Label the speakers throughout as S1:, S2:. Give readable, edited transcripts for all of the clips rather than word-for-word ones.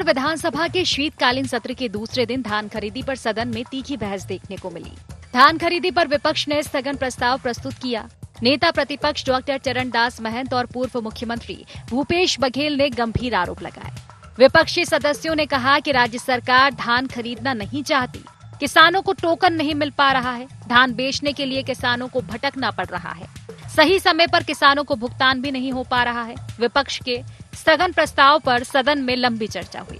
S1: विधानसभा के शीतकालीन सत्र के दूसरे दिन धान खरीदी पर सदन में तीखी बहस देखने को मिली। धान खरीदी पर विपक्ष ने स्थगन प्रस्ताव प्रस्तुत किया। नेता प्रतिपक्ष डॉक्टर चरणदास महंत और पूर्व मुख्यमंत्री भूपेश बघेल ने गंभीर आरोप लगाए। विपक्षी सदस्यों ने कहा कि राज्य सरकार धान खरीदना नहीं चाहती, किसानों को टोकन नहीं मिल पा रहा है, धान बेचने के लिए किसानों को भटकना पड़ रहा है, सही समय पर किसानों को भुगतान भी नहीं हो पा रहा है। विपक्ष के स्थगन प्रस्ताव पर सदन में लंबी चर्चा हुई।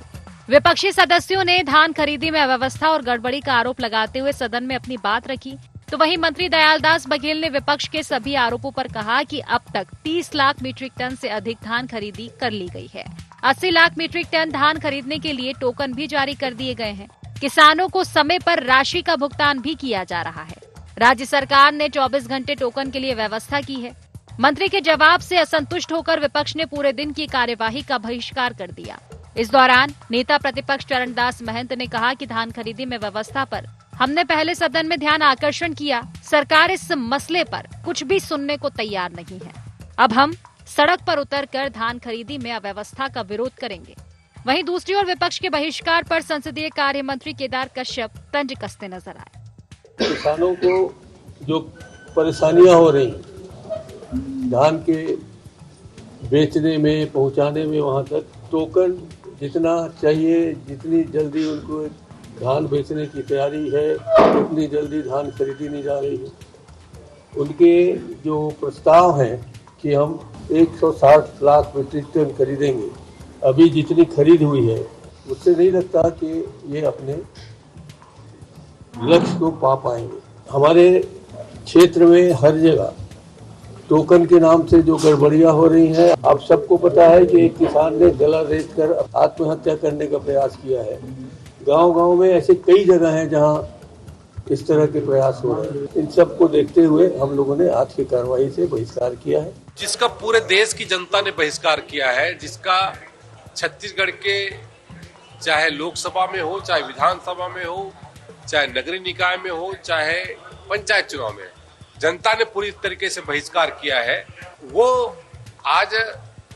S1: विपक्षी सदस्यों ने धान खरीदी में अव्यवस्था और गड़बड़ी का आरोप लगाते हुए सदन में अपनी बात रखी, तो वहीं मंत्री दयालदास बघेल ने विपक्ष के सभी आरोपों पर कहा कि अब तक 30 लाख मीट्रिक टन से अधिक धान खरीदी कर ली गई है। 80 लाख मीट्रिक टन धान खरीदने के लिए टोकन भी जारी कर दिए गए हैं। किसानों को समय पर राशि का भुगतान भी किया जा रहा है। राज्य सरकार ने 24 घंटे टोकन के लिए व्यवस्था की है। मंत्री के जवाब से असंतुष्ट होकर विपक्ष ने पूरे दिन की कार्यवाही का बहिष्कार कर दिया। इस दौरान नेता प्रतिपक्ष चरणदास महंत ने कहा कि धान खरीदी में व्यवस्था पर हमने पहले सदन में ध्यान आकर्षण किया, सरकार इस मसले पर कुछ भी सुनने को तैयार नहीं है। अब हम सड़क पर उतरकर धान खरीदी में अव्यवस्था का विरोध करेंगे। वहीं दूसरी ओर विपक्ष के बहिष्कार पर संसदीय कार्य मंत्री केदार कश्यप तंज कसते नजर आए।
S2: किसानों को जो परेशानियां हो रही धान के बेचने में, पहुंचाने में, वहां तक टोकन जितना चाहिए, जितनी जल्दी उनको धान बेचने की तैयारी है उतनी जल्दी धान खरीदी नहीं जा रही है। उनके जो प्रस्ताव हैं कि हम 160 लाख मीट्रिक टन खरीदेंगे, अभी जितनी खरीद हुई है उससे नहीं लगता कि ये अपने लक्ष्य को पा पाएंगे। हमारे क्षेत्र में हर जगह टोकन के नाम से जो गड़बड़ियां हो रही हैं, आप सबको पता है कि एक किसान ने गला रेत कर आत्महत्या करने का प्रयास किया है। गांव-गांव में ऐसे कई जगह हैं जहां इस तरह के प्रयास हो रहे हैं। इन सब को देखते हुए हम लोगों ने आज की कार्रवाई से बहिष्कार किया है,
S3: जिसका पूरे देश की जनता ने बहिष्कार किया है, जिसका छत्तीसगढ़ के चाहे लोकसभा में हो, चाहे विधानसभा में हो, चाहे नगरीय निकाय में हो, चाहे पंचायत चुनाव में, जनता ने पूरी तरीके से बहिष्कार किया है। वो आज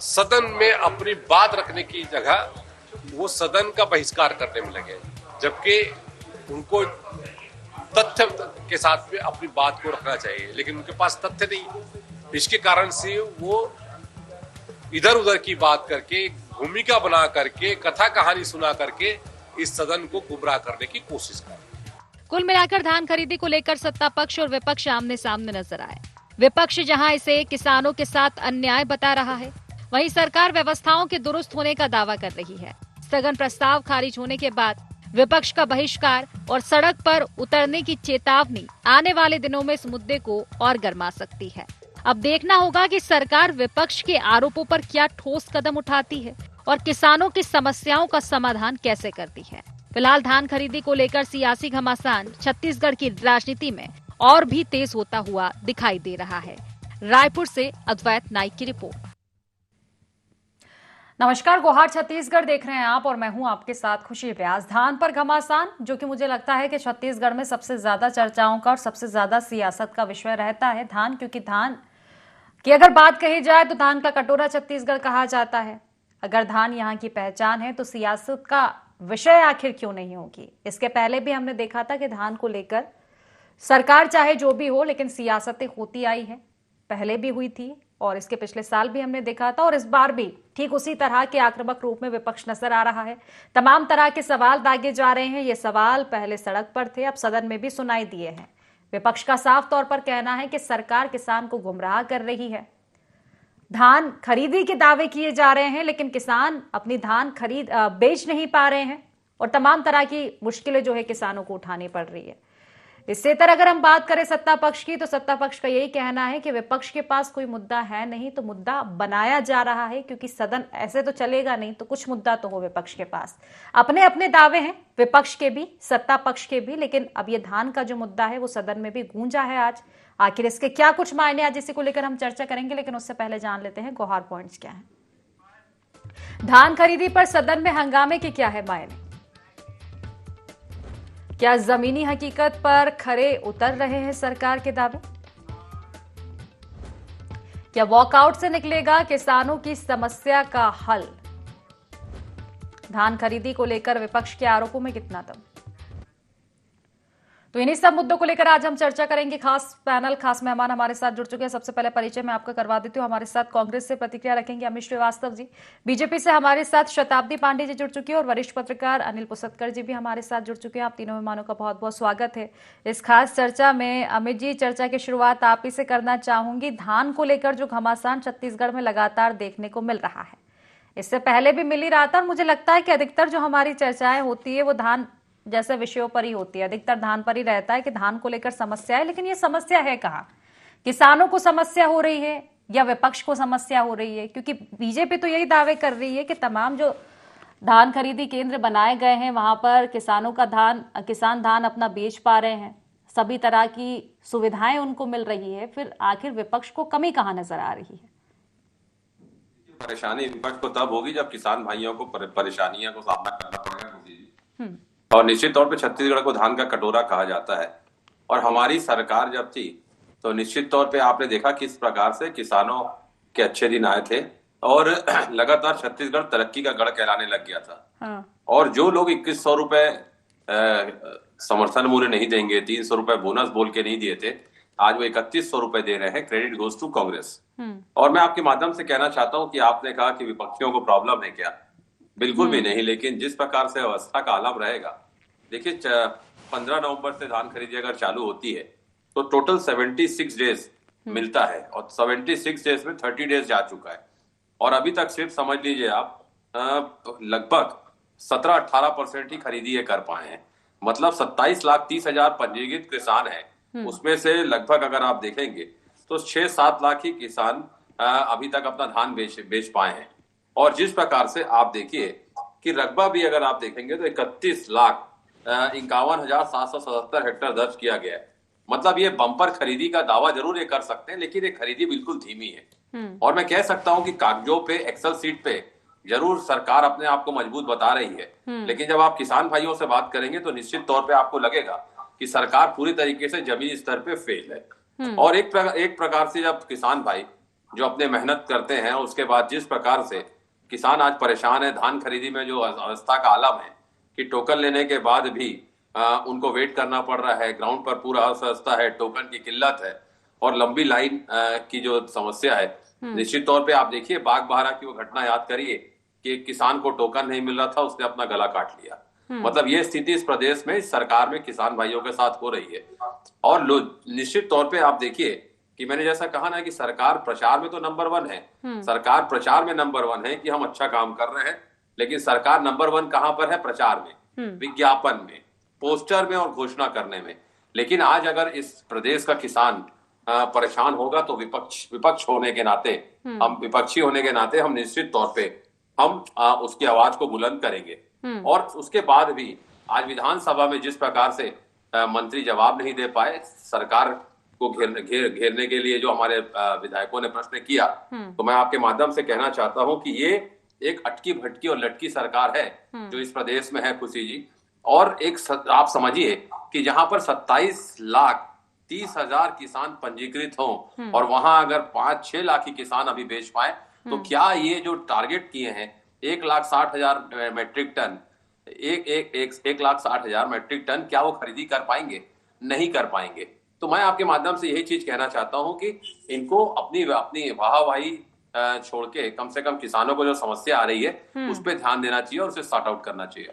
S3: सदन में अपनी बात रखने की जगह वो सदन का बहिष्कार करने में लगे, जबकि उनको तथ्य के साथ में अपनी बात को रखना चाहिए, लेकिन उनके पास तथ्य नहीं। इसके कारण से वो इधर उधर की बात करके, भूमिका बना करके, कथा कहानी सुना करके इस सदन को गुमराह करने की कोशिश कर रहे हैं।
S1: कुल मिलाकर धान खरीदी को लेकर सत्ता पक्ष और विपक्ष आमने सामने नजर आए। विपक्ष जहां इसे किसानों के साथ अन्याय बता रहा है, वहीं सरकार व्यवस्थाओं के दुरुस्त होने का दावा कर रही है। स्थगन प्रस्ताव खारिज होने के बाद विपक्ष का बहिष्कार और सड़क पर उतरने की चेतावनी आने वाले दिनों में इस मुद्दे को और गरमा सकती है। अब देखना होगा कि सरकार विपक्ष के आरोपों पर क्या ठोस कदम उठाती है और किसानों की समस्याओं का समाधान कैसे करती है। फिलहाल धान खरीदी को लेकर सियासी घमासान छत्तीसगढ़ की राजनीति में और भी तेज होता हुआ दिखाई दे रहा है। रायपुर से अद्वैत नाइक की रिपोर्ट।
S4: नमस्कार, गोहार छत्तीसगढ़ देख रहे हैं आप और मैं हूं आपके साथ खुशी व्यास। धान पर घमासान, जो कि मुझे लगता है कि छत्तीसगढ़ में सबसे ज्यादा चर्चाओं का और सबसे ज्यादा सियासत का विषय रहता है धान, क्योंकि धान की अगर बात कही जाए तो धान का कटोरा छत्तीसगढ़ कहा जाता है। अगर धान यहाँ की पहचान है तो सियासत का विषय आखिर क्यों नहीं होगी। इसके पहले भी हमने देखा था कि धान को लेकर सरकार चाहे जो भी हो, लेकिन सियासतें होती आई है, पहले भी हुई थी और इसके पिछले साल भी हमने देखा था, और इस बार भी ठीक उसी तरह के आक्रामक रूप में विपक्ष नजर आ रहा है। तमाम तरह के सवाल दागे जा रहे हैं। ये सवाल पहले सड़क पर थे, अब सदन में भी सुनाई दिए हैं। विपक्ष का साफ तौर पर कहना है कि सरकार किसान को गुमराह कर रही है। धान खरीदी के दावे किए जा रहे हैं, लेकिन किसान अपनी धान बेच नहीं पा रहे हैं और तमाम तरह की मुश्किलें जो है किसानों को उठानी पड़ रही है। इससे तरह अगर हम बात करें सत्ता पक्ष की, तो सत्ता पक्ष का यही कहना है कि विपक्ष के पास कोई मुद्दा है नहीं, तो मुद्दा बनाया जा रहा है, क्योंकि सदन ऐसे तो चलेगा नहीं, तो कुछ मुद्दा तो हो विपक्ष के पास। अपने अपने दावे हैं विपक्ष के भी, सत्ता पक्ष के भी, लेकिन अब ये धान का जो मुद्दा है वो सदन में भी गूंजा है आज। आखिर इसके क्या कुछ मायने, आज इसी को लेकर हम चर्चा करेंगे, लेकिन उससे पहले जान लेते हैं गोहार पॉइंट्स क्या है। धान खरीदी पर सदन में हंगामे के क्या है मायने? क्या जमीनी हकीकत पर खरे उतर रहे हैं सरकार के दावे? क्या वॉकआउट से निकलेगा किसानों की समस्या का हल? धान खरीदी को लेकर विपक्ष के आरोपों में कितना दम? तो इन्हीं सब मुद्दों को लेकर आज हम चर्चा करेंगे। खास पैनल, खास मेहमान हमारे साथ जुड़ चुके हैं। सबसे पहले परिचय मैं आपका करवा देती हूँ। हमारे साथ कांग्रेस से प्रतिक्रिया रखेंगे अमित श्रीवास्तव जी, बीजेपी से हमारे साथ शताब्दी पांडे जी जुड़ चुकी है और वरिष्ठ पत्रकार अनिल पुसतकर जी भी हमारे साथ जुड़ चुके हैं। आप तीनों मेहमानों का बहुत बहुत स्वागत है इस खास चर्चा में। अमित जी, चर्चा की शुरुआत आप ही से करना चाहूंगी। धान को लेकर जो घमासान छत्तीसगढ़ में लगातार देखने को मिल रहा है, इससे पहले भी मिल ही रहा था और मुझे लगता है कि अधिकतर जो हमारी चर्चाएं होती है वो धान जैसे विषयों पर ही होती है। अधिकतर धान पर ही रहता है कि धान को लेकर समस्या है, लेकिन ये समस्या है कहाँ? किसानों को समस्या हो रही है या विपक्ष को समस्या हो रही है? क्योंकि बीजेपी तो यही दावे कर रही है कि तमाम जो धान खरीदी केंद्र बनाए गए हैं वहां पर किसान धान अपना बेच पा रहे हैं, सभी तरह की सुविधाएं उनको मिल रही है। फिर आखिर विपक्ष को कमी कहाँ नजर आ रही है?
S5: परेशानी विपक्ष को तब होगी जब किसान भाइयों को परेशानियों को सामना करना पड़ेगा। और निश्चित तौर पे छत्तीसगढ़ को धान का कटोरा कहा जाता है और हमारी सरकार जब थी तो निश्चित तौर पे आपने देखा किस प्रकार से किसानों के अच्छे दिन आए थे और लगातार छत्तीसगढ़ तरक्की का गढ़ कहलाने लग गया था। हाँ। और जो लोग 2100 रुपए समर्थन मूल्य नहीं देंगे, 300 रुपए बोनस बोल के नहीं दिए थे, आज वो 3100 रुपए दे रहे हैं। Credit goes to Congress. और मैं आपके माध्यम से कहना चाहता हूं कि आपने कहा कि विपक्षियों को प्रॉब्लम है क्या? बिल्कुल भी नहीं, लेकिन जिस प्रकार से अवस्था का आलम रहेगा, देखिए 15 नवंबर से धान खरीदी अगर चालू होती है तो टोटल 76 डेज मिलता है और 76 डेज में 30 डेज जा चुका है और अभी तक सिर्फ समझ लीजिए आप लगभग 17-18% ही खरीदी है कर पाए हैं। मतलब 27,30,000 पंजीकृत किसान हैं, उसमें से लगभग अगर आप देखेंगे तो 6-7 लाख ही किसान अभी तक अपना धान बेच पाए हैं। और जिस प्रकार से आप देखिए कि रकबा भी अगर आप देखेंगे तो 31,51,777 हेक्टेयर दर्ज किया गया है। मतलब ये बम्पर खरीदी का दावा जरूर ये कर सकते हैं, लेकिन ये खरीदी बिल्कुल धीमी है। और मैं कह सकता हूं कि कागजों पे, एक्सेल सीट पे जरूर सरकार अपने आप को मजबूत बता रही है, लेकिन जब आप किसान भाइयों से बात करेंगे तो निश्चित तौर पे आपको लगेगा कि सरकार पूरी तरीके से जमीनी स्तर पे फेल है। और एक प्रकार से जब किसान भाई जो अपने मेहनत करते हैं, उसके बाद जिस प्रकार से किसान आज परेशान है, धान खरीदी में जो अवस्था का आलम है कि टोकन लेने के बाद भी उनको वेट करना पड़ रहा है, ग्राउंड पर पूरा अव्यवस्था है, टोकन की किल्लत है और लंबी लाइन की जो समस्या है। निश्चित तौर पे आप देखिए बागबाहरा की वो घटना याद करिए कि किसान को टोकन नहीं मिल रहा था, उसने अपना गला काट लिया। मतलब ये स्थिति इस प्रदेश में, इस सरकार में किसान भाइयों के साथ हो रही है। और निश्चित तौर पे आप देखिए कि मैंने जैसा कहा ना कि सरकार प्रचार में तो नंबर 1 है, सरकार प्रचार में नंबर 1 है कि हम अच्छा काम कर रहे हैं, लेकिन सरकार नंबर 1 कहां पर है? प्रचार में, विज्ञापन में, पोस्टर में और घोषणा करने में। लेकिन आज अगर इस प्रदेश का किसान परेशान होगा तो विपक्ष होने के नाते, हम विपक्षी होने के नाते हम निश्चित तौर पे हम उसकी आवाज को बुलंद करेंगे। और उसके बाद भी आज विधानसभा में जिस प्रकार से मंत्री जवाब नहीं दे पाए, सरकार को घेरने के लिए जो हमारे विधायकों ने प्रश्न किया, तो मैं आपके माध्यम से कहना चाहता हूं कि ये एक अटकी भटकी और लटकी सरकार है जो इस प्रदेश में है, खुशी जी। और आप समझिए कि जहां पर 27,30,000 किसान पंजीकृत हों और वहां अगर 5-6 लाख ही किसान अभी बेच पाए, तो क्या ये जो टारगेट किए हैं 1,60,000 मेट्रिक टन, 1,60,000 मेट्रिक टन, क्या वो खरीदी कर पाएंगे? नहीं कर पाएंगे। तो मैं आपके माध्यम से यही चीज कहना चाहता हूं कि इनको अपनी वाहवाही छोड़ के कम से कम किसानों को जो समस्या आ रही है उस पर ध्यान देना चाहिए और उसे सॉर्ट आउट करना चाहिए।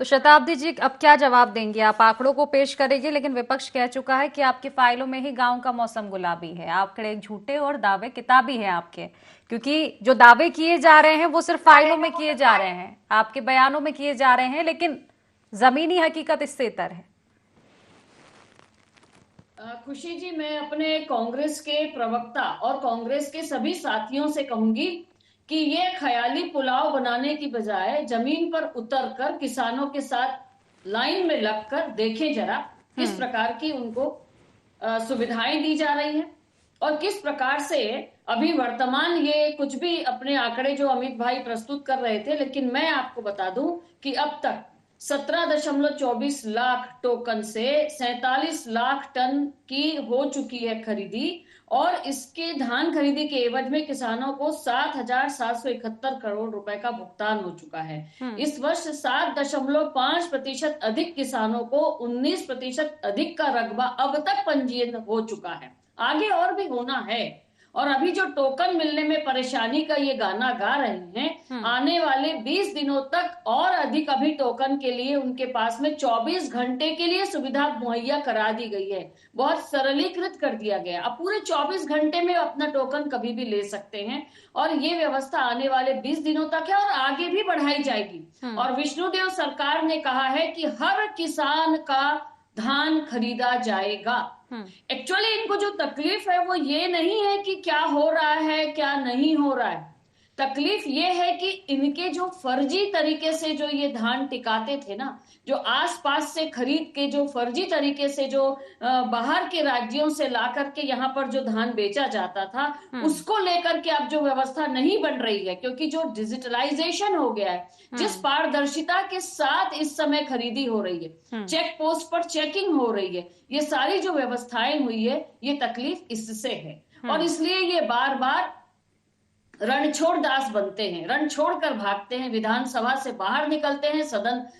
S4: तो शताब्दी जी, अब क्या जवाब देंगे आप? आंकड़ों को पेश करेंगे, लेकिन विपक्ष कह चुका है कि आपकी फाइलों में ही गांव का मौसम गुलाबी है। आंकड़े झूठे और दावे किताबी हैं आपके, क्योंकि जो दावे किए जा रहे हैं वो सिर्फ फाइलों में किए जा रहे हैं, आपके बयानों में किए जा रहे हैं, लेकिन जमीनी हकीकत इससे इतर है।
S6: खुशी जी, मैं अपने कांग्रेस के प्रवक्ता और कांग्रेस के सभी साथियों से कहूंगी कि ये ख्याली पुलाव बनाने की बजाय जमीन पर उतरकर किसानों के साथ लाइन में लगकर देखें जरा किस प्रकार की उनको सुविधाएं दी जा रही है और किस प्रकार से अभी वर्तमान ये कुछ भी अपने आंकड़े जो अमित भाई प्रस्तुत कर रहे थे, लेकिन मैं आपको बता दूं कि अब तक 17.24 लाख टोकन से 47 लाख टन की हो चुकी है खरीदी, और इसके धान खरीदी के एवज में किसानों को 7,771 करोड़ रुपए का भुगतान हो चुका है। इस वर्ष 7.5% अधिक किसानों को 19% अधिक का रकबा अब तक पंजीयन हो चुका है। आगे और भी होना है। और अभी जो टोकन मिलने में परेशानी का ये गाना गा रहे हैं, आने वाले 20 दिनों तक और अधिक अभी टोकन के लिए उनके पास में 24 घंटे के लिए सुविधा मुहैया करा दी गई है। बहुत सरलीकृत कर दिया गया। अब पूरे 24 घंटे में अपना टोकन कभी भी ले सकते हैं, और ये व्यवस्था आने वाले 20 दिनों तक है और आगे भी बढ़ाई जाएगी। और विष्णुदेव सरकार ने कहा है कि हर किसान का धान खरीदा जाएगा। एक्चुअली इनको जो तकलीफ है वो ये नहीं है कि क्या हो रहा है क्या नहीं हो रहा है, तकलीफ ये है कि इनके जो फर्जी तरीके से जो ये धान टिकाते थे ना, जो आसपास से खरीद के जो फर्जी तरीके से जो बाहर के राज्यों से ला करके यहाँ पर जो धान बेचा जाता था, उसको लेकर के अब जो व्यवस्था नहीं बन रही है, क्योंकि जो डिजिटलाइजेशन हो गया है, जिस पारदर्शिता के साथ इस समय खरीदी हो रही है, चेक पोस्ट पर चेकिंग हो रही है, ये सारी जो व्यवस्थाएं हुई है, ये तकलीफ इससे है। और इसलिए ये बार बार रणछोड़ दास बनते हैं, रण छोड़कर भागते हैं, विधानसभा से बाहर निकलते हैं,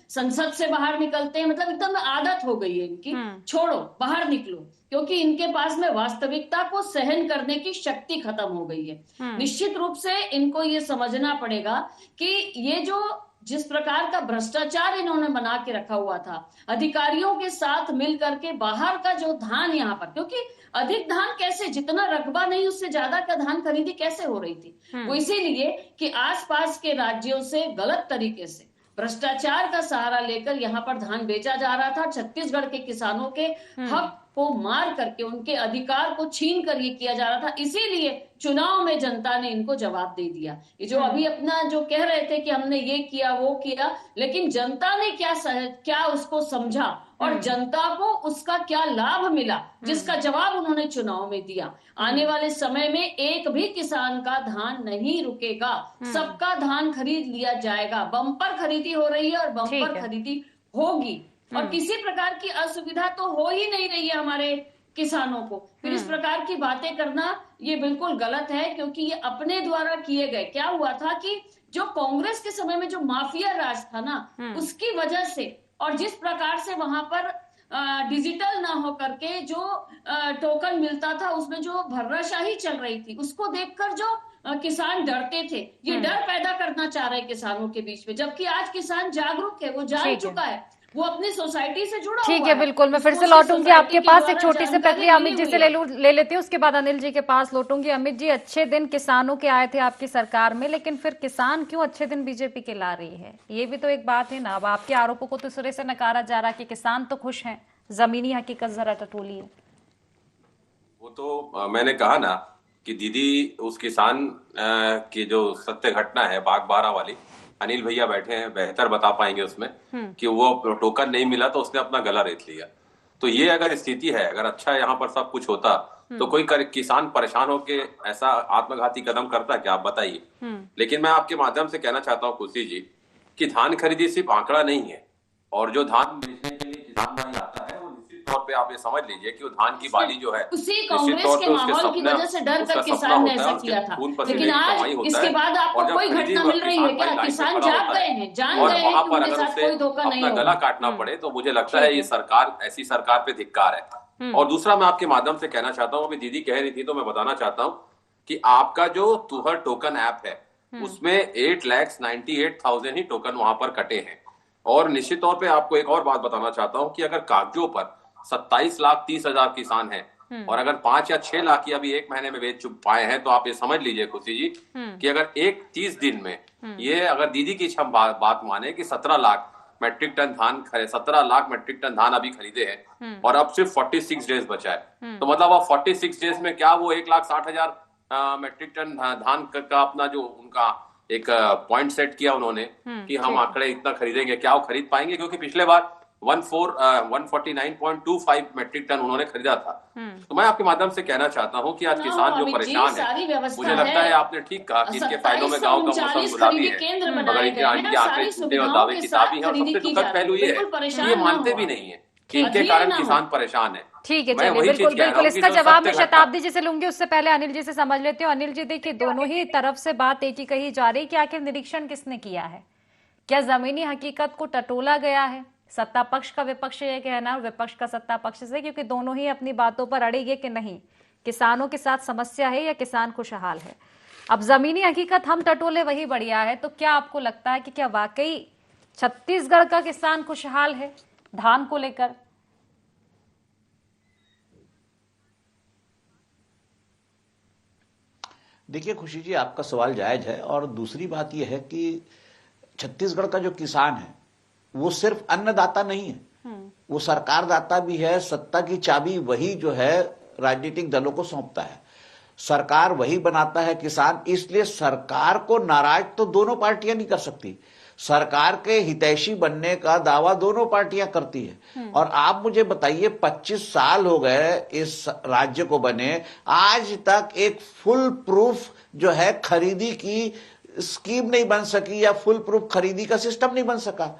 S6: संसद से बाहर निकलते हैं। मतलब एकदम आदत हो गई है इनकी, छोड़ो बाहर निकलो, क्योंकि इनके पास में वास्तविकता को सहन करने की शक्ति खत्म हो गई है। निश्चित रूप से इनको ये समझना पड़ेगा कि ये जो जिस प्रकार का भ्रष्टाचार इन्होंने बना के रखा हुआ था, अधिकारियों के साथ मिल करके बाहर का जो धान यहाँ पर, क्योंकि अधिक धान कैसे, जितना रकबा नहीं उससे ज्यादा का धान खरीदी कैसे हो रही थी, वो इसीलिए कि आसपास के राज्यों से गलत तरीके से भ्रष्टाचार का सहारा लेकर यहाँ पर धान बेचा जा रहा था। छत्तीसगढ़ के किसानों के हक को मार करके, उनके अधिकार को छीन कर ये किया जा रहा था। इसीलिए चुनाव में जनता ने इनको जवाब दे दिया। ये जो अभी अपना जो कह रहे थे कि हमने ये किया वो किया, लेकिन जनता ने क्या उसको समझा और जनता को उसका क्या लाभ मिला, जिसका जवाब उन्होंने चुनाव में दिया। आने वाले समय में एक भी किसान का धान नहीं रुकेगा, सबका धान खरीद लिया जाएगा। बम्पर खरीदी हो रही है और बम्पर खरीदी होगी, और किसी प्रकार की असुविधा तो हो ही नहीं रही है हमारे किसानों को। फिर इस प्रकार की बातें करना ये बिल्कुल गलत है, क्योंकि ये अपने द्वारा किए गए। क्या हुआ था कि जो कांग्रेस के समय में जो माफिया राज था ना, उसकी वजह से, और जिस प्रकार से वहां पर डिजिटल ना हो करके जो टोकन मिलता था, उसमें जो भर्राशाही चल रही थी, उसको देखकर जो किसान डरते थे, ये डर पैदा करना चाह रहे किसानों के बीच में। जबकि आज किसान जागरूक है, वो जान चुका है, वो अपनी सोसाइटी से जुड़ा
S4: ठीक है। बिल्कुल, मैं फिर से लौटूंगी आपके पास। एक छोटी सी प्रक्रिया अमित जी से ले लेती हूँ, उसके बाद अनिल जी के पास लौटूंगी। अमित जी, अच्छे दिन किसानों के आए थे आपकी सरकार में, लेकिन फिर किसान क्यों अच्छे दिन बीजेपी के ला रही है, ये भी तो एक बात है ना। अब आपके आरोपों को तो सिरे से नकारा जा रहा है कि किसान तो खुश हैं, जमीनी हकीकत जरा टटोली है।
S5: वो तो मैंने कहा ना कि दीदी उस किसान की जो सत्य घटना है बागबारा वाली, अनिल भैया बैठे हैं, बेहतर बता पाएंगे उसमें कि वो टोकन नहीं मिला तो उसने अपना गला रेत लिया। तो ये अगर स्थिति है, अगर अच्छा यहाँ पर सब कुछ होता तो कोई किसान परेशान होके ऐसा आत्मघाती कदम करता क्या, आप बताइए। लेकिन मैं आपके माध्यम से कहना चाहता हूँ खुशी जी कि धान खरीदी सिर्फ आंकड़ा नहीं है, और जो धान बेचने के लिए किसान भाई आता है वो निश्चित तौर पे आप ये समझ लीजिए कि वो धान की बाली जो है
S6: उसी कांग्रेस के माहौल की वजह से डर कर किसान ने ऐसा किया था। लेकिन आज इसके बाद आपको कोई घटना मिल रही है क्या? किसान जाग गए हैं, जान गए हैं कि उनके साथ कोई धोखा नहीं होगा।
S5: गला काटना पड़े तो मुझे लगता है ये सरकार, ऐसी सरकार पे धिक्कार है। और दूसरा मैं आपके माध्यम से कहना चाहता हूँ, अभी दीदी कह रही थी तो मैं बताना चाहता हूँ कि आपका जो तुहर टोकन ऐप है उसमें 8,98,000 ही टोकन वहां पर कटे हैं। और निश्चित तौर पे आपको एक और बात बताना चाहता हूं कि अगर कागजों पर 27,30,000 किसान हैं और अगर 5 या 6 लाख की अभी एक महीने में बेच पाए हैं, तो आप ये समझ लीजिए खुशी जी कि अगर 30 दिन में ये अगर दीदी की हम बात माने कि 17 लाख मेट्रिक टन धान 17 लाख मेट्रिक टन धान अभी खरीदे हैं और अब सिर्फ 46 डेज बचा है, तो मतलब अब 46 डेज में क्या वो 1,60,000 मेट्रिक टन धान का अपना जो उनका एक पॉइंट सेट किया उन्होंने कि हम आंकड़े इतना खरीदेंगे, क्या वो खरीद पाएंगे? क्योंकि पिछले बार 149.25 मेट्रिक टन उन्होंने खरीदा था। तो मैं आपके माध्यम से कहना चाहता हूं कि आज किसान जो परेशान है, मुझे लगता है आपने ठीक कहा कि इनके फायदों में गांव का मौसम गुलाबी है, मगर इनके आंकड़े झूठे और दावे किताबी है। और सबसे दुखद पहलू ये है कि ये मानते भी नहीं है कि इनके कारण किसान परेशान है।
S4: ठीक है, चलिए, बिल्कुल बिल्कुल, इसका जवाब मैं शताब्दी जी से लूंगी। उससे पहले अनिल जी से समझ लेते हो। अनिल जी, देखिए, दोनों ही तरफ से बात एक ही कही जा रही है कि आखिर निरीक्षण किसने किया है? क्या जमीनी हकीकत को टटोला गया है? सत्ता पक्ष का विपक्ष ये कहना और विपक्ष का सत्ता पक्ष से, क्योंकि दोनों ही अपनी बातों पर अड़ेंगे कि नहीं, किसानों के साथ समस्या है या किसान खुशहाल है। अब जमीनी हकीकत हम टटोले वही बढ़िया है। तो क्या आपको लगता है कि क्या वाकई छत्तीसगढ़ का किसान खुशहाल है धान को लेकर?
S7: देखिए खुशी जी, आपका सवाल जायज है। और दूसरी बात यह है कि छत्तीसगढ़ का जो किसान है वो सिर्फ अन्नदाता नहीं है, वो सरकार दाता भी है। सत्ता की चाबी वही जो है राजनीतिक दलों को सौंपता है, सरकार वही बनाता है किसान। इसलिए सरकार को नाराज तो दोनों पार्टियां नहीं कर सकती, सरकार के हितैषी बनने का दावा दोनों पार्टियां करती है। और आप मुझे बताइए, 25 साल हो गए इस राज्य को बने, आज तक एक फुल प्रूफ जो है खरीदी की स्कीम नहीं बन सकी या फुल प्रूफ खरीदी का सिस्टम नहीं बन सका।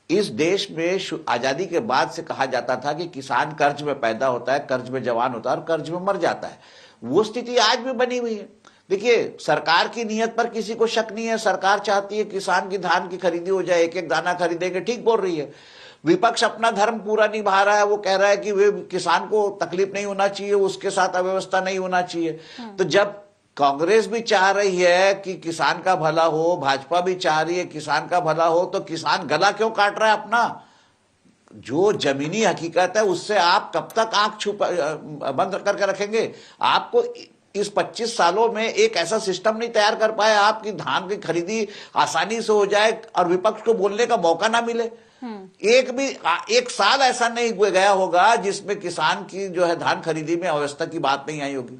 S7: इस देश में आजादी के बाद से कहा जाता था कि किसान कर्ज में पैदा होता है, कर्ज में जवान होता है और कर्ज में मर जाता है। वो स्थिति आज भी बनी हुई है। देखिए, सरकार की नीयत पर किसी को शक नहीं है। सरकार चाहती है किसान की धान की खरीदी हो जाए, एक एक दाना खरीदेंगे, ठीक बोल रही है। विपक्ष अपना धर्म पूरा निभा रहा है, वो कह रहा है कि वे किसान को तकलीफ नहीं होना चाहिए, उसके साथ अव्यवस्था नहीं होना चाहिए। तो जब कांग्रेस भी चाह रही है कि किसान का भला हो, भाजपा भी चाह रही है किसान का भला हो, तो किसान गला क्यों काट रहा है अपना? जो जमीनी हकीकत है उससे आप कब तक आंख छुपा बंद करके रखेंगे? आपको इस 25 सालों में एक ऐसा सिस्टम नहीं तैयार कर पाए आप कि धान की खरीदी आसानी से हो जाए और विपक्ष को बोलने का मौका ना मिले। एक साल ऐसा नहीं गया होगा जिसमें किसान की जो है धान खरीदी में अव्यवस्था की बात नहीं आई होगी।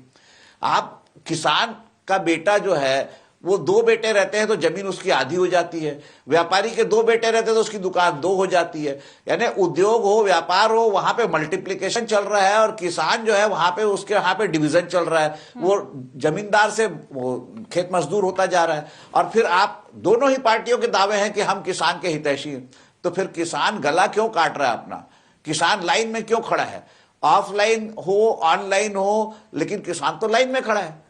S7: आप किसान का बेटा जो है वो 2 बेटे रहते हैं तो जमीन उसकी आधी हो जाती है, व्यापारी के 2 बेटे रहते हैं तो उसकी दुकान 2 हो जाती है। यानी उद्योग हो, व्यापार हो, वहां पे मल्टीप्लिकेशन चल रहा है और किसान जो है वहां पे उसके यहाँ पे डिवीजन चल रहा है। वो जमींदार से वो खेत मजदूर होता जा रहा है। और फिर आप दोनों ही पार्टियों के दावे हैं कि हम किसान के हितैषी हैं, तो फिर किसान गला क्यों काट रहा है अपना? किसान लाइन में क्यों खड़ा है? ऑफलाइन हो ऑनलाइन हो, लेकिन किसान तो लाइन में खड़ा है।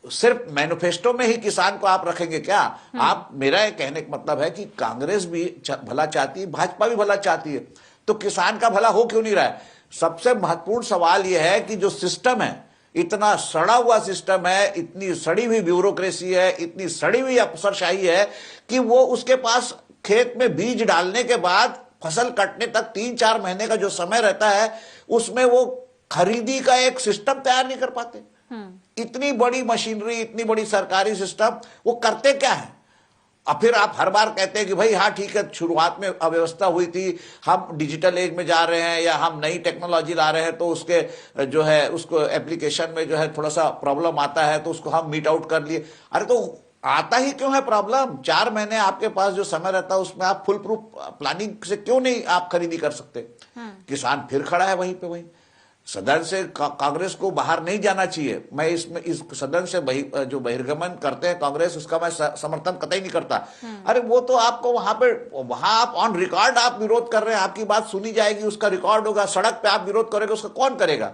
S7: सिर्फ मैनिफेस्टो में ही किसान को आप रखेंगे क्या? आप, मेरा ये कहने का मतलब है कि कांग्रेस भी भला चाहती है, भाजपा भी भला चाहती है, तो किसान का भला हो क्यों नहीं रहा है? सबसे महत्वपूर्ण सवाल यह है कि जो सिस्टम है, इतना सड़ा हुआ सिस्टम है, इतनी सड़ी हुई ब्यूरोक्रेसी है, इतनी सड़ी हुई अफसरशाही है कि वो उसके पास खेत में बीज डालने के बाद फसल कटने तक 3-4 महीने का जो समय रहता है, उसमें वो खरीदी का एक सिस्टम तैयार नहीं कर पाते। इतनी बड़ी मशीनरी, इतनी बड़ी सरकारी सिस्टम, वो करते क्या है? अब फिर आप हर बार कहते हैं कि भाई हाँ ठीक है, शुरुआत में अव्यवस्था हुई थी, हम डिजिटल एज में जा रहे हैं या हम नई टेक्नोलॉजी ला रहे हैं, तो उसके जो है उसको एप्लीकेशन में जो है थोड़ा सा प्रॉब्लम आता है, तो उसको हम मीट आउट कर लिए। अरे तो आता ही क्यों है प्रॉब्लम? 4 महीने आपके पास जो समय रहता है उसमें आप फुल प्रूफ प्लानिंग से क्यों नहीं आप खरीदी कर सकते? किसान फिर खड़ा है वहीं पे वहीं। सदन से कांग्रेस को बाहर नहीं जाना चाहिए। मैं इसमें इस सदन से जो बहिर्गमन करते हैं कांग्रेस, उसका मैं समर्थन कतई नहीं करता। अरे वो तो आपको वहां आप ऑन रिकॉर्ड आप विरोध कर रहे हैं, आपकी बात सुनी जाएगी, उसका रिकॉर्ड होगा, सड़क पे आप विरोध करेंगे, उसका कौन करेगा?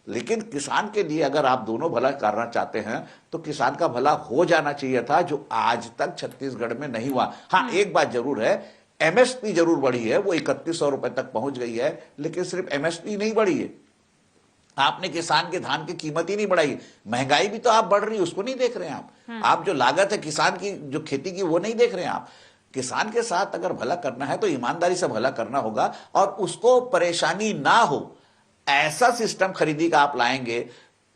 S7: लेकिन किसान के लिए अगर आप दोनों भला करना चाहते हैं तो किसान का भला हो जाना चाहिए था, जो आज तक छत्तीसगढ़ में नहीं हुआ। हाँ, एक बात जरूर है, एमएसपी जरूर बढ़ी है, वो 3100 रुपए तक पहुंच गई है, लेकिन सिर्फ एमएसपी नहीं बढ़ी है। आपने किसान के धान की कीमत ही नहीं बढ़ाई। महंगाई भी तो आप बढ़ रही है, उसको नहीं देख रहे हैं आप जो लागत है किसान की, जो खेती की, वो नहीं देख रहे हैं आप। किसान के साथ अगर भला करना है तो ईमानदारी से भला करना होगा और उसको परेशानी ना हो ऐसा सिस्टम खरीदी का आप लाएंगे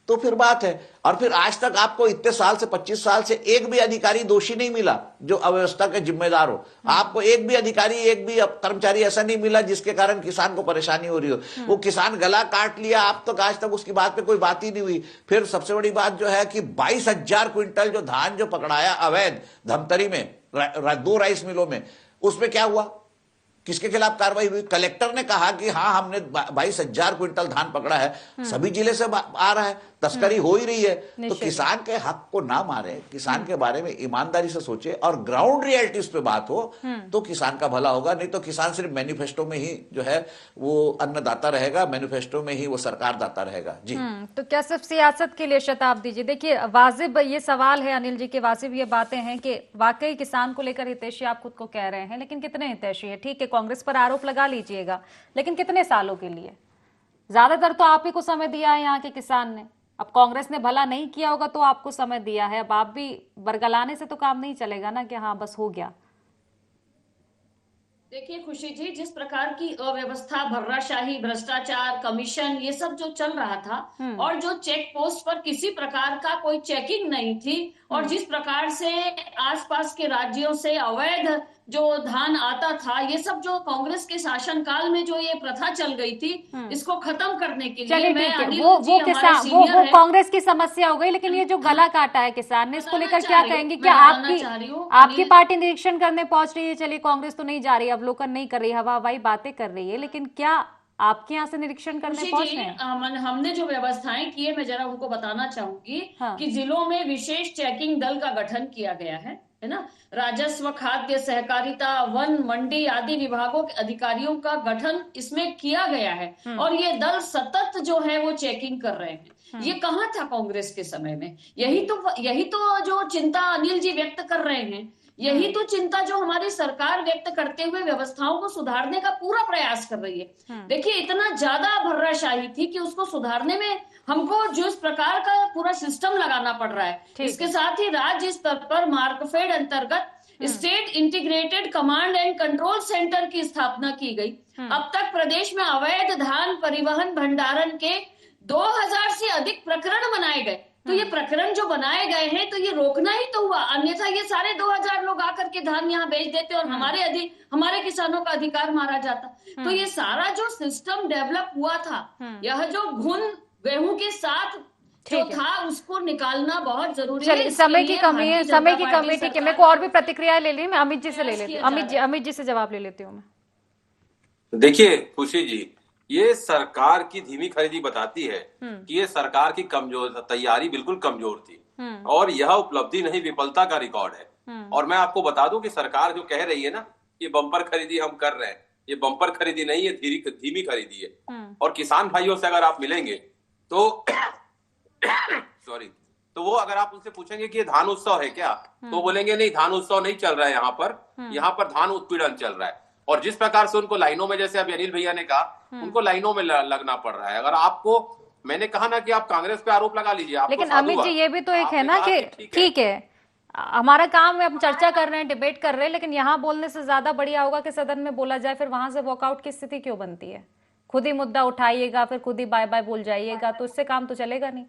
S7: तो फिर बात है। और फिर आज तक आपको इतने साल से 25 साल से एक भी अधिकारी दोषी नहीं मिला जो अव्यवस्था के जिम्मेदार हो। आपको एक भी अधिकारी, एक भी कर्मचारी ऐसा नहीं मिला जिसके कारण किसान को परेशानी हो रही हो। वो किसान गला काट लिया, आप तक आज तक उसकी बात पे कोई बात ही नहीं हुई। फिर सबसे बड़ी बात जो है कि 22,000 क्विंटल जो धान जो पकड़ाया अवैध धमतरी में 2 राइस मिलों में, उसमें क्या हुआ? किसके खिलाफ कार्रवाई हुई? कलेक्टर ने कहा कि हाँ हमने 22,000 क्विंटल धान पकड़ा है, सभी जिले से आ रहा है, तस्करी हो ही रही है। तो किसान के हक को ना मारे, किसान के बारे में ईमानदारी से सोचे और ग्राउंड रियलिटीज पे बात हो तो किसान का भला होगा। नहीं तो किसान सिर्फ मैनिफेस्टो में ही जो है वो अन्नदाता रहेगा, मैनिफेस्टो में ही वो सरकार दाता रहेगा। जी
S4: तो क्या सिर्फ सियासत के लिए शताब्दी जी? देखिए वाजिब ये सवाल है अनिल जी के, वाजिब ये बातें हैं कि वाकई किसान को लेकर हितैषी आप खुद को कह रहे हैं, लेकिन कितने हितैषी है? ठीक है कांग्रेस पर आरोप लगा लीजिएगा, लेकिन कितने सालों के लिए? ज्यादातर तो आप ही को समय दिया है यहाँ के किसान ने। अब कांग्रेस ने भला नहीं किया होगा तो आपको समय दिया है, अब आप भी बरगलाने से तो काम नहीं चलेगा ना कि हाँ बस हो गया।
S6: देखिए खुशी जी, जिस प्रकार की अव्यवस्था, भर्राशाही, भ्रष्टाचार, कमीशन, ये सब जो चल रहा था और जो चेक पोस्ट पर किसी प्रकार का कोई चेकिंग नहीं थी और जिस प्रकार से आसपास के राज्यों से अवैध जो धान आता था, ये सब जो कांग्रेस के शासनकाल में जो ये प्रथा चल गई थी, इसको खत्म करने के लिए मैं
S4: वो कांग्रेस की समस्या हो गई। लेकिन ये जो गला काटा है किसान ने, इसको लेकर क्या कहेंगे? क्या आपकी पार्टी निरीक्षण करने पहुंच रही है? चलिए कांग्रेस तो नहीं जा रही, अवलोकन नहीं कर रही, हवा हवाई बातें कर रही है, लेकिन क्या आपके यहाँ से निरीक्षण करने पहुंच रहे हैं?
S6: हमने जो व्यवस्थाएं की है, मैं जरा उनको बताना चाहूंगी कि जिलों में विशेष चेकिंग दल का गठन किया गया है ना। राजस्व, खाद्य, सहकारिता, वन, मंडी आदि विभागों के अधिकारियों का गठन इसमें किया गया है और ये दल सतत जो है वो चेकिंग कर रहे हैं। ये कहाँ था कांग्रेस के समय में? यही तो जो चिंता अनिल जी व्यक्त कर रहे हैं, यही तो चिंता जो हमारी सरकार व्यक्त करते हुए व्यवस्थाओं को सुधारने का पूरा प्रयास कर रही है। देखिए इतना ज्यादा भर्राशाही थी कि उसको सुधारने में हमको जो इस प्रकार का पूरा सिस्टम लगाना पड़ रहा है। इसके साथ ही राज्य स्तर पर मार्कफेड अंतर्गत state integrated command and control centre की स्थापना की गई। अब तक प्रदेश में अवैध धान परिवहन भंडारण के 2000 से अधिक प्रकरण बनाए गए। तो ये प्रकरण जो बनाए गए हैं तो ये रोकना ही तो हुआ, अन्यथा ये सारे 2000 लोग आकर के धान यहाँ बेच देते और हमारे किसानों का अधिकार मारा जाता। तो ये सारा जो सिस्टम डेवलप हुआ था, यह जो घुन गेहूं के साथ जो था उसको निकालना बहुत जरूरी है।
S4: चलिए समय की कमी है, ठीक है। मेरे को और भी प्रतिक्रिया ले ली, मैं अमित जी से ले लेती हूँ। अमित जी से जवाब ले लेती हूँ मैं।
S5: देखिए खुशी जी, ये सरकार की धीमी खरीदी बताती है कि ये सरकार की तैयारी बिल्कुल कमजोर थी और यह उपलब्धि नहीं विफलता का रिकॉर्ड है। और मैं आपको बता दूं कि सरकार जो कह रही है ना, ये बम्पर खरीदी हम कर रहे हैं, ये बम्पर खरीदी नहीं है, धीमी खरीदी है। और किसान भाइयों से अगर आप मिलेंगे तो तो वो अगर आप उनसे पूछेंगे कि ये धान उत्सव है क्या, तो बोलेंगे नहीं धान उत्सव नहीं चल रहा है, यहाँ पर धान उत्पीड़न चल रहा है। और जिस प्रकार से उनको लाइनों में, जैसे अभी अनिल भैया ने कहा, उनको लाइनों में लगना पड़ रहा है। अगर आपको, मैंने कहा ना कि आप कांग्रेस पे आरोप लगा लीजिए,
S4: लेकिन अमित जी ये भी तो एक है ना कि ठीक है हमारा काम है, हम चर्चा कर रहे हैं, डिबेट कर रहे हैं, लेकिन यहाँ बोलने से ज्यादा बढ़िया होगा कि सदन में बोला जाए। फिर वहां से वॉकआउट की स्थिति क्यों बनती है? खुद ही मुद्दा उठाइएगा, फिर खुद ही बाय बाय बोल जाइएगा, तो इससे काम तो चलेगा नहीं।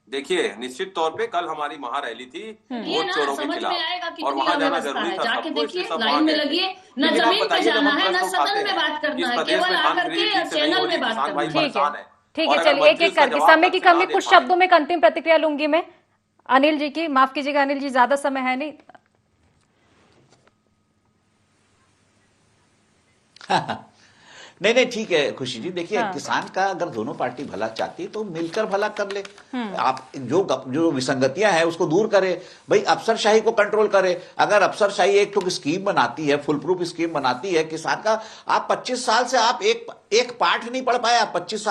S5: देखिए निश्चित तौर पे कल हमारी महारैली थी वोट चोरों के खिलाफ और वहां जाना जरूरी था।
S6: जाके देखिए लाइन में लगिए, न जमीन पे जाना है, न सदन में बात करना है, केवल आकर के चैनल में बात करना है।
S4: ठीक है चलिए एक एक करके, समय की कमी, कुछ शब्दों में अंतिम प्रतिक्रिया लूंगी मैं अनिल जी की। माफ कीजिएगा अनिल जी, ज्यादा समय है नहीं।
S7: नहीं ठीक है खुशी जी। देखिए किसान का अगर दोनों पार्टी भला चाहती तो मिलकर भला कर ले। आप जो विसंगतियां हैं उसको दूर करे, भाई अफसरशाही को कंट्रोल करे। अगर अफसरशाही एक तो स्कीम बनाती है, फुल प्रूफ स्कीम बनाती है किसान का, आप 25 साल से आप एक पाठ नहीं पढ़ पाए। आप 25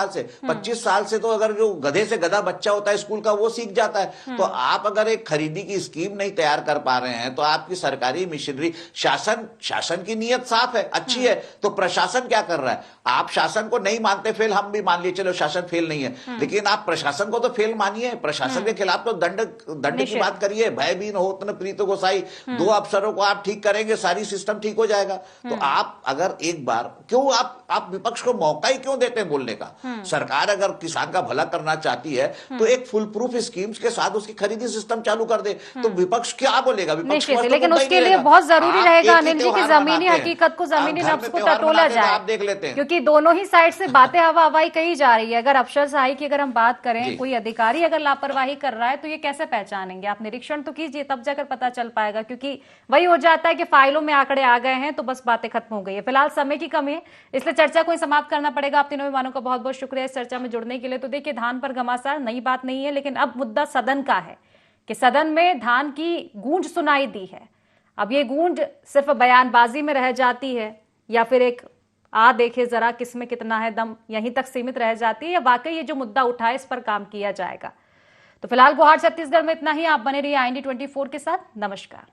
S7: साल से तो अगर जो गधे से गधा बच्चा होता है स्कूल का, वो सीख जाता है। तो आप अगर एक खरीदी की स्कीम नहीं तैयार कर पा रहे हैं तो आपकी सरकारी मशीनरी, शासन की नीयत साफ है, अच्छी है, तो प्रशासन क्या कर रहा है? आप शासन को नहीं मानते फेल, हम भी मान लिए चलो शासन फेल नहीं है, लेकिन आप प्रशासन को तो फेल मानिए। प्रशासन के खिलाफ तो दंड की बात करिए। भयभीन हो तन प्रीत गोसाई, 2 अफसरों को आप ठीक करेंगे, सारी सिस्टम ठीक हो जाएगा। तो आप अगर एक बार, क्यों आप विपक्ष को मौका ही क्यों देते हैं बोलने का? सरकार अगर किसान का भला करना चाहती है तो एक फुल प्रूफ स्कीम्स के साथ उसकी खरीदी सिस्टम चालू कर दे, तो विपक्ष क्या बोलेगा? विपक्ष
S4: लेकिन उसके लिए बहुत जरूरी रहेगा अनिल जी की जमीनी हकीकत को, जमीनी नफ्स को टटोला जाए।
S7: आप देख लेते लेते हैं।
S4: क्योंकि दोनों ही साइड से बातें हवा हवाई कही जा रही है। अगर अफसरशाही की अगर हम बात
S7: जी।
S4: करें, कोई अधिकारी अगर लापरवाही कर रहा है तो ये कैसे पहचानेंगे? आप निरीक्षण तो कीजिए, तब जाकर पता चल पाएगा। क्योंकि वही हो जाता है कि फाइलों में आंकड़े आ गए हैं तो बस बातें खत्म हो गई है। फिलहाल समय की कमी है, इसलिए चर्चा को ही समाप्त करना पड़ेगा। आप तीनों मेहमानों का बहुत बहुत शुक्रिया इस चर्चा में जुड़ने के लिए। तो देखिए, धान पर घमासान नई बात नहीं है, लेकिन अब मुद्दा सदन का है कि सदन में धान की गूंज सुनाई दी है। अब ये गूंज सिर्फ बयानबाजी में रह जाती है या फिर एक देखे जरा किसमें कितना है दम, यहीं तक सीमित रह जाती है, या वाकई ये जो मुद्दा उठा है इस पर काम किया जाएगा? तो फिलहाल गुवाहाटी छत्तीसगढ़ में इतना ही। आप बने रहिए IND 24 के साथ। नमस्कार।